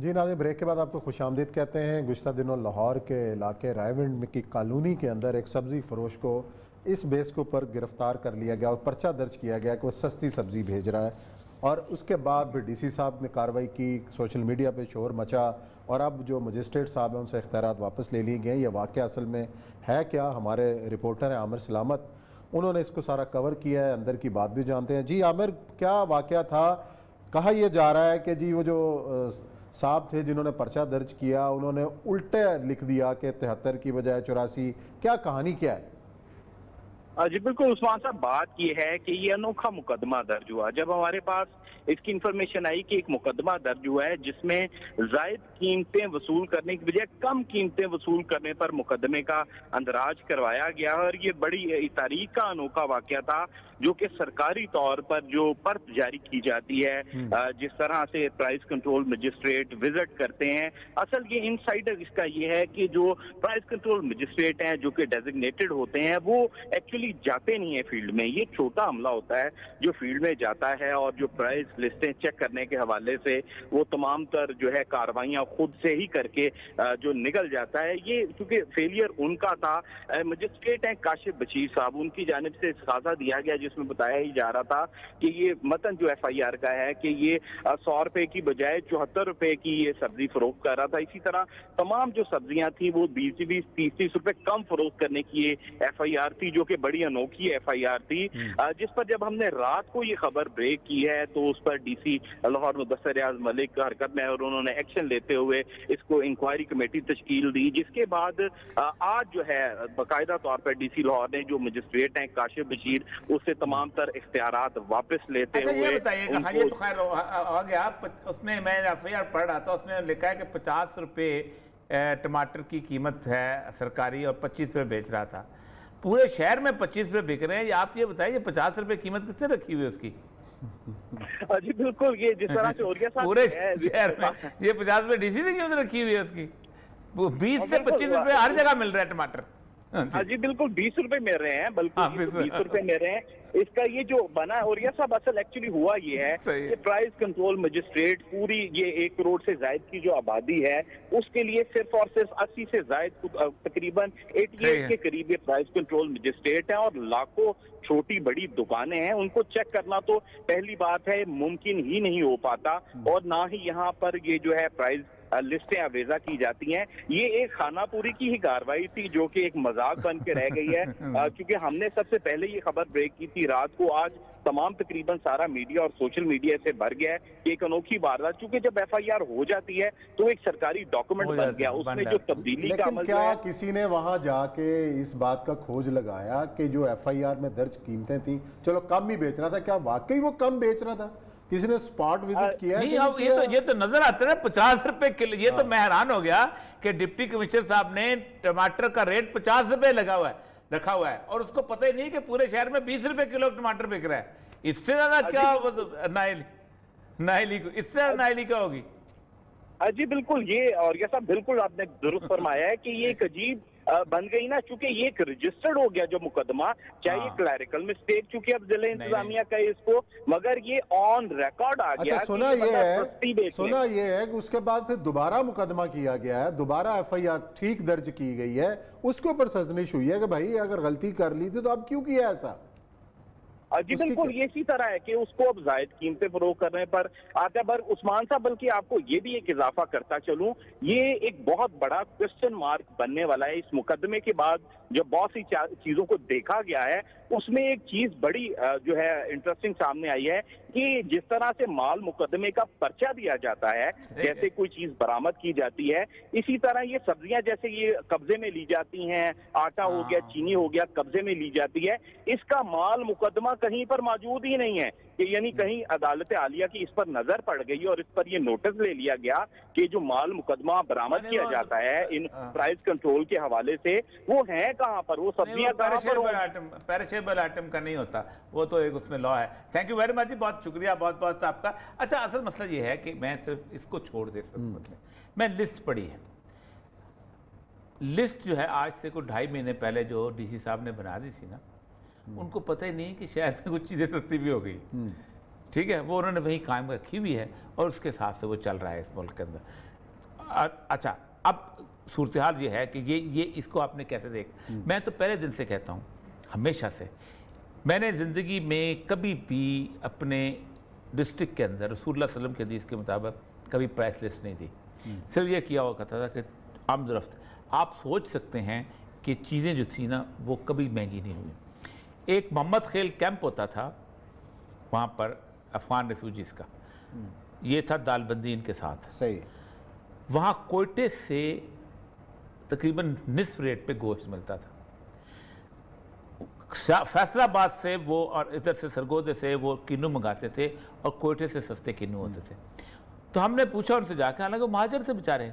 जी नाज़रीन, ब्रेक के बाद आपको खुशामदीद कहते हैं। गुज़श्ता दिनों लाहौर के इलाके रायविंड की कॉलोनी के अंदर एक सब्ज़ी फरोश को इस बेस के ऊपर गिरफ्तार कर लिया गया और पर्चा दर्ज किया गया कि वो सस्ती सब्ज़ी भेज रहा है। और उसके बाद फिर डीसी साहब ने कार्रवाई की, सोशल मीडिया पे शोर मचा और अब जो मजिस्ट्रेट साहब हैं उनसे इख्तियारात वापस ले लिए गए। ये वाक़या असल में है क्या, हमारे रिपोर्टर हैं आमिर सलामत, उन्होंने इसको सारा कवर किया है। अंदर की बात भी जानते हैं। जी आमिर, क्या वाक़या था? कहा यह जा रहा है कि जी वो जो साहब थे जिन्होंने पर्चा दर्ज किया उन्होंने उल्टे लिख दिया कि 73 की बजाय 84। क्या कहानी क्या है? जी बिल्कुल उस्मान साहब, बात यह है कि ये अनोखा मुकदमा दर्ज हुआ जब हमारे पास इसकी इंफॉर्मेशन आई कि एक मुकदमा दर्ज हुआ है जिसमें जायद कीमतें वसूल करने की बजाय कम कीमतें वसूल करने पर मुकदमे का अंदराज करवाया गया। और ये बड़ी तारीख का अनोखा वाकया था जो कि सरकारी तौर पर जो पर्च जारी की जाती है, जिस तरह से प्राइस कंट्रोल मजिस्ट्रेट विजिट करते हैं। असल ये इनसाइडर इसका ये है कि जो प्राइस कंट्रोल मजिस्ट्रेट हैं जो कि डेजिग्नेटेड होते हैं वो एक्चुअली जाते नहीं है फील्ड में। ये छोटा अमला होता है जो फील्ड में जाता है और जो प्राइस लिस्टें चेक करने के हवाले से वो तमाम तर जो है कार्रवाइयां खुद से ही करके जो निकल जाता है। ये चूंकि फेलियर उनका था, मजिस्ट्रेट हैं काशिफ बशीर साहब, उनकी जानिब से इस्ताजा दिया गया जिसमें बताया ही जा रहा था कि ये मतन जो FIR का है कि ये 100 रुपए की बजाय 74 रुपए की ये सब्जी फरोख्त कर रहा था। इसी तरह तमाम जो सब्जियां थी वो 20-20, 30-30 रुपए कम फरोख्त करने की ये FIR थी जो कि बड़ी अनोखी FIR थी। जिस पर जब हमने रात को ये खबर ब्रेक की है तो उस पर DC लाहौर मुदस्सिर रियाज मलिक हरकत में और उन्होंने एक्शन लेते हुए इसको इंक्वायरी कमेटी तश्कील दी, जिसके बाद आज जो है बाकायदा तौर पर DC लाहौर ने जो मजिस्ट्रेट हैं काशिफ बशीर उससे तमाम तर इख्तियारात वापस लेते हुए। ये बताइएगा, हाँ ये तो खैर हो गया, उसमें मैं FIR पढ़ रहा था, उसमें लिखा है कि 50 रुपये टमाटर की कीमत है सरकारी और 25 रुपये बेच रहा था। पूरे शहर में 25 रुपये बिक रहे हैं। आप ये बताइए 50 रुपये कीमत किससे रखी हुई है उसकी? जी बिल्कुल, ये जिस तरह से ओरिया साहब पूरे शहर में ये 50 रुपये DC की कीमत रखी हुई है उसकी। 20 से 25 रुपये हर जगह मिल रहा है टमाटर। जी बिल्कुल 20 रुपए मिल रहे हैं, बल्कि 20 रुपए मिल रहे हैं। इसका ये जो बना और यह सब असल एक्चुअली हुआ ये है कि प्राइस कंट्रोल मजिस्ट्रेट पूरी ये 1 करोड़ से जायद की जो आबादी है उसके लिए सिर्फ और सिर्फ 80 से जायद तकरीबन 88 के करीब ये प्राइस कंट्रोल मजिस्ट्रेट है और लाखों छोटी बड़ी दुकानें हैं। उनको चेक करना तो पहली बात है मुमकिन ही नहीं हो पाता और ना ही यहाँ पर ये जो है प्राइस लिस्टें अवेजा की जाती हैं। ये एक खानापुरी की ही कार्रवाई थी जो कि एक मजाक बन के रह गई है क्योंकि हमने सबसे पहले ये खबर ब्रेक की थी रात को। आज तमाम तकरीबन सारा मीडिया और सोशल मीडिया से भर गया है कि एक अनोखी वारदात, क्योंकि जब FIR हो जाती है तो एक सरकारी डॉक्यूमेंट बन गया, उसमें जो तब्दीली का अमल क्या किसी ने वहां जाके इस बात का खोज लगाया कि जो FIR में दर्ज कीमतें थी, चलो कम ही बेच रहा था, क्या वाकई वो कम बेच रहा था? किसी ने स्पॉट विजिट किया? नहीं, ये तो नजर आता है 50 रुपए किलो। ये तो मैं हैरान हो गया कि डिप्टी कमिश्नर साहब ने टमाटर का रेट 50 रुपए रखा हुआ है और उसको पता ही नहीं कि पूरे शहर में 20 रुपए किलो टमाटर बिक रहा है। इससे ज्यादा क्या नाइली इससे ज्यादा नाइली क्या होगी? जी बिल्कुल, ये और ये सब बिल्कुल आपने दुरुस्त फरमाया है कि ये एक अजीब बन गई ना, चूंकि ये एक रजिस्टर्ड हो गया जो मुकदमा, चाहे ये क्लैरिकल मिस्टेक चूंकि अब जिले इंतजामिया का इसको, मगर ये ऑन रिकॉर्ड आ गया। सुना ये है कि उसके बाद फिर दोबारा मुकदमा किया गया है, दोबारा FIR ठीक दर्ज की गई है, उसके ऊपर सजनिश हुई है कि भाई अगर गलती कर ली थी तो अब क्यों किया ऐसा? जी बिल्कुल, ये इसी तरह है कि उसको अब जायद कीमतें फरोख्त करने पर आता है। पर उस्मान साहब, बल्कि आपको ये भी एक इजाफा करता चलूं, ये एक बहुत बड़ा क्वेश्चन मार्क बनने वाला है इस मुकदमे के बाद। जब बहुत सी चीजों को देखा गया है उसमें एक चीज बड़ी जो है इंटरेस्टिंग सामने आई है कि जिस तरह से माल मुकदमे का पर्चा दिया जाता है, जैसे कोई चीज बरामद की जाती है, इसी तरह ये सब्जियां जैसे ये कब्जे में ली जाती हैं, आटा हो गया, चीनी हो गया, कब्जे में ली जाती है, इसका माल मुकदमा कहीं पर मौजूद ही नहीं है। कि यानी कहीं अदालत आलिया की इस पर नजर पड़ गई और इस पर यह नोटिस ले लिया गया कि जो माल मुकदमा बरामद किया जाता है इन प्राइस कंट्रोल के हवाले से, वो है कहाँ पर, वो सब्जियां कहाँ पर? पेरिशेबल आइटम का नहीं होता, वो तो एक उसमें लॉ है। थैंक यू वेरी मच जी, बहुत शुक्रिया, बहुत बहुत आपका। अच्छा, असल मसला ये है कि मैं सिर्फ इसको छोड़ दे सकता, मैं लिस्ट पढ़ी है, लिस्ट जो है आज से कुछ 2.5 महीने पहले जो DC साहब ने बना दी थी ना, उनको पता ही नहीं कि शहर में कुछ चीज़ें सस्ती भी हो गई। ठीक है, वो उन्होंने वहीं कायम रखी हुई है और उसके हिसाब से वो चल रहा है इस मुल्क के अंदर। अच्छा, अब सूरत हाल ये है कि ये इसको आपने कैसे देख, मैं तो पहले दिन से कहता हूँ, हमेशा से मैंने ज़िंदगी में कभी भी अपने डिस्ट्रिक्ट के अंदर रसूलुल्लाह सल्लल्लाहु अलैहि वसल्लम के हदीस के मुताबिक कभी प्राइस लिस्ट नहीं दी। सिर्फ ये किया हुआ कहता था कि आमदरफ्त। आप सोच सकते हैं कि चीज़ें जो थी ना वो कभी महंगी नहीं हुई। एक मोहम्मद खेल कैंप होता था वहाँ पर अफगान रेफ्यूजीज़ का, ये था दालबंदी इनके साथ, सही। वहाँ कोयटे से तकरीबन निस्फ रेट पे गोश्त मिलता था। फैसलाबाद से वो और इधर से सरगोदे से वो किन्नू मंगाते थे और कोयटे से सस्ते किन्नू होते थे। तो हमने पूछा उनसे जाके, हालांकि महाजर से बेचारे,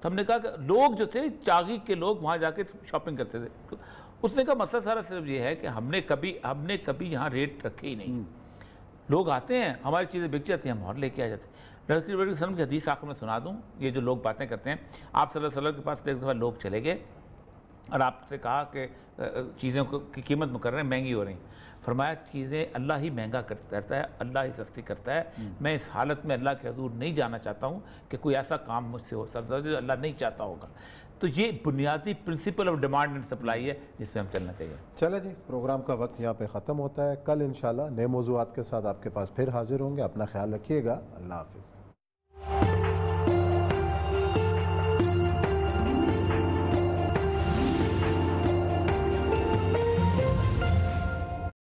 तो हमने कहा कि लोग जो थे चागी के लोग वहाँ जाके शॉपिंग करते थे। उसने कहा मसला सारा सिर्फ ये है कि हमने कभी यहाँ रेट रखे ही नहीं। लोग आते हैं, हमारी चीज़ें बिक जाती हैं, हम और लेके आ जाते हैं। रसूल वसल्लम की हदीस आखिर में सुना दूँ, ये जो लोग बातें करते हैं, आप सल्लल्लाहु अलैहि वसल्लम के पास एक दफ़ा लोग चले गए और आपसे कहा कि चीज़ों की कीमत मुकर्रर महंगी हो रही। फरमाया चीज़ें अल्लाह ही महंगा करता है, अल्लाह ही सस्ती करता है। मैं इस हालत में अल्लाह के हुजूर नहीं जाना चाहता हूँ कि कोई ऐसा काम मुझसे हो सकता है जो अल्लाह नहीं चाहता होगा। तो ये बुनियादी principle of demand and supply है जिस पर हम चलना चाहिए। चले जी, प्रोग्राम का वक्त यहाँ पे ख़त्म होता है। कल इंशाल्लाह नए मौज़ूआत के साथ आपके पास फिर हाजिर होंगे। अपना ख्याल रखिएगा। अल्लाह हाफिज़।